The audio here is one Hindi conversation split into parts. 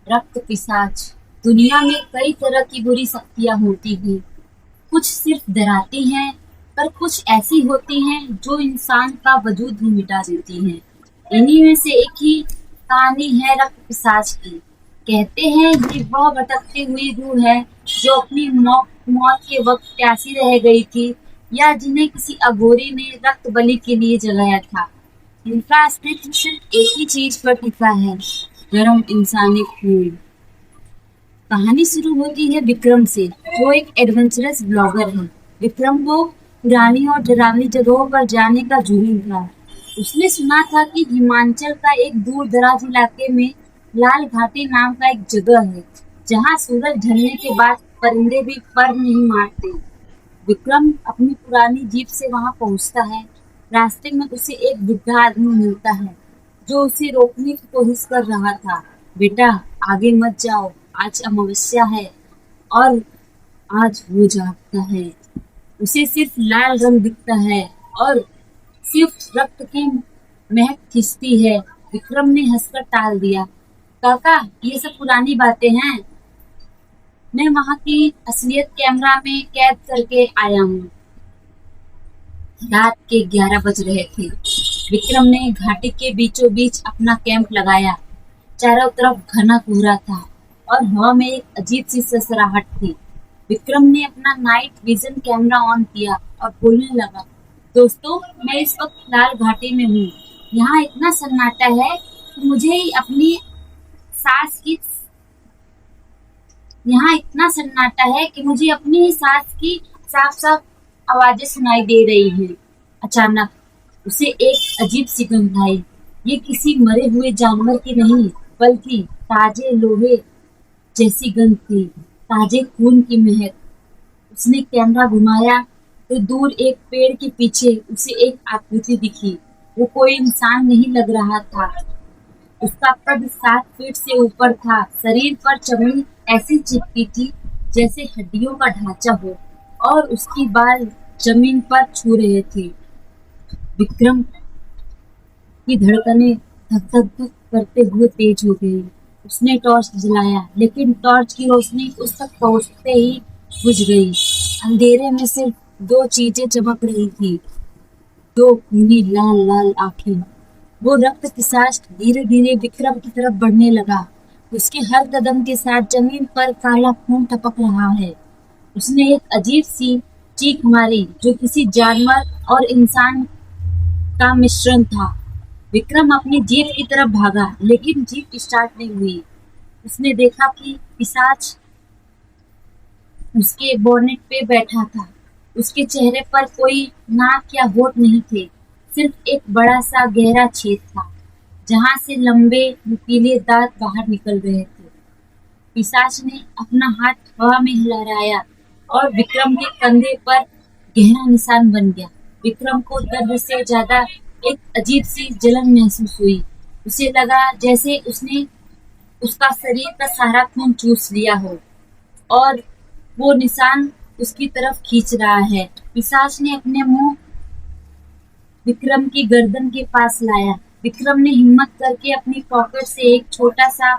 रक्त पिशाच। दुनिया में कई तरह की बुरी शक्तियां होती हैं। कुछ सिर्फ डराती हैं, पर कुछ ऐसी होती हैं जो इंसान का वजूद ही मिटा देती हैं। इन्हीं में से एक ही कहानी है रक्त पिशाच की। कहते हैं कि वह भटकती हुई रूह है जो अपनी मौत के वक्त प्यासी रह गई थी, या जिन्हें किसी अघोरी ने रक्त बलि के लिए जलाया था। इनका अस्तित्व सिर्फ एक ही चीज पर टिका है, गरम इंसानी खून। कहानी शुरू होती है विक्रम से, जो एक एडवेंचरस ब्लॉगर है। विक्रम को पुरानी और डरावनी जगहों पर जाने का जुनून था। उसने सुना था कि हिमाचल का एक दूर दराज इलाके में लाल घाटी नाम का एक जगह है, जहाँ सूरज ढलने के बाद परिंदे भी पर नहीं मारते। विक्रम अपनी पुरानी जीप से वहां पहुंचता है। रास्ते में उसे एक बुढ़ा आदमी मिलता है, जो उसे रोकने की कोशिश कर रहा था। बेटा, आगे मत जाओ, आज अमावस्या है और आज वो जागता है। उसे सिर्फ लाल रंग दिखता है और सिर्फ रक्त की महक खिंचती है। विक्रम ने हंसकर टाल दिया। काका, ये सब पुरानी बातें हैं। मैं वहां की असलियत कैमरा में कैद करके आया हूँ। रात के 11 बज रहे थे। विक्रम ने घाटी के बीचों बीच अपना कैंप लगाया। चारों तरफ घना कोहरा था और हवा में एक अजीब सी ससराहट थी। विक्रम ने अपना नाइट विजन कैमरा ऑन किया और बोलने लगा, दोस्तों, मैं इस वक्त लाल घाटी में हूँ। यहाँ इतना सन्नाटा है कि मुझे अपनी सांस की यहाँ इतना सन्नाटा है कि मुझे अपनी ही सांस की साफ साफ आवाजें सुनाई दे रही हैं। अचानक उसे एक अजीब सी गंध आई। ये किसी मरे हुए जानवर की नहीं, बल्कि ताजे लोहे जैसी गंध थी, ताजे खून की महक। उसने कैमरा घुमाया तो दूर एक पेड़ के पीछे उसे एक आकृति दिखी। वो कोई इंसान नहीं लग रहा था। उसका कद 7 फीट से ऊपर था। शरीर पर चमड़ी ऐसी चिपकी थी जैसे हड्डियों का ढांचा हो, और उसकी बाल जमीन पर छू रहे थे। विक्रम की धड़कनें धक धक धक करते हुए तेज हो गई। उसने टॉर्च जलाया, लेकिन टॉर्च की रोशनी उस तक पहुंचते ही बुझ गई। अंधेरे में सिर्फ 2 चीजें चमक रही थी, 2 खूनी लाल लाल आंखें। वो रक्त पिशाच धीरे धीरे विक्रम की तरफ बढ़ने लगा। उसके हर कदम के साथ जमीन पर काला खून टपक रहा है। उसने एक अजीब सी चीख मारी, जो किसी जानवर और इंसान का मिश्रण था। विक्रम अपनी जीप की तरफ भागा, लेकिन जीप स्टार्ट नहीं हुई। उसने देखा कि पिशाच उसके बोनेट पे बैठा था। उसके चेहरे पर कोई नाक या होंठ नहीं थे, सिर्फ एक बड़ा सा गहरा छेद था, जहां से लंबे नुकीले दांत बाहर निकल रहे थे। पिशाच ने अपना हाथ हवा में लहराया और विक्रम के कंधे पर गहरा निशान बन गया। विक्रम को दर्द से ज्यादा एक अजीब सी जलन महसूस हुई। उसे लगा जैसे उसने उसका शरीर का सारा खून चूस लिया हो और वो निशान उसकी तरफ खींच रहा है। पिशाच ने अपने मुंह विक्रम की गर्दन के पास लाया। विक्रम ने हिम्मत करके अपनी पॉकेट से एक छोटा सा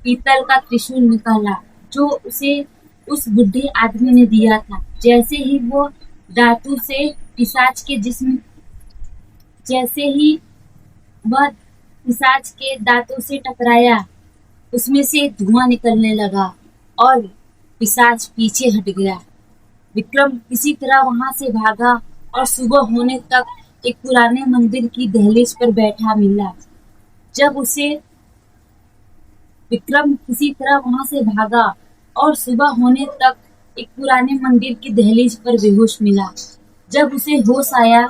पीतल का त्रिशूल निकाला, जो उसे उस बुढ़े आदमी ने दिया था। जैसे ही वो धातु से पिशाच के जिस्म जैसे ही वह पिशाच के दांतों से टकराया, उसमें से धुआं निकलने लगा और पिशाच पीछे हट गया। विक्रम किसी तरह वहां से भागा और सुबह होने तक एक पुराने मंदिर की दहलीज पर बैठा मिला। जब उसे विक्रम किसी तरह वहां से भागा और सुबह होने तक एक पुराने मंदिर की दहलीज पर बेहोश मिला। जब उसे होश आया,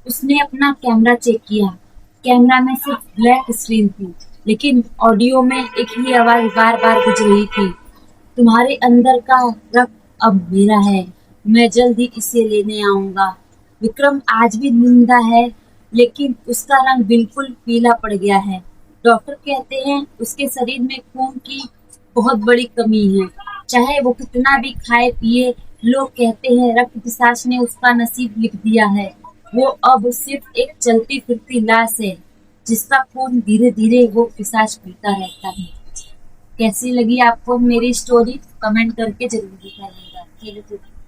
उसने अपना कैमरा चेक किया। कैमरा में सिर्फ ब्लैक स्क्रीन थी, लेकिन ऑडियो में एक ही आवाज बार बार गुज रही थी, तुम्हारे अंदर का रक्त अब मेरा है, मैं जल्द ही इसे लेने आऊंगा। विक्रम आज भी जिंदा है, लेकिन उसका रंग बिल्कुल पीला पड़ गया है। डॉक्टर कहते हैं उसके शरीर में खून की बहुत बड़ी कमी है। चाहे वो कितना भी खाए पिए, लोग कहते हैं रक्त पिशाच ने उसका नसीब लिख दिया है। वो अब सिर्फ एक चलती फिरती लाश है, जिसका खून धीरे धीरे वो पिशाच पीता रहता है। कैसी लगी आपको मेरी स्टोरी कमेंट करके जरूर बताइएगा।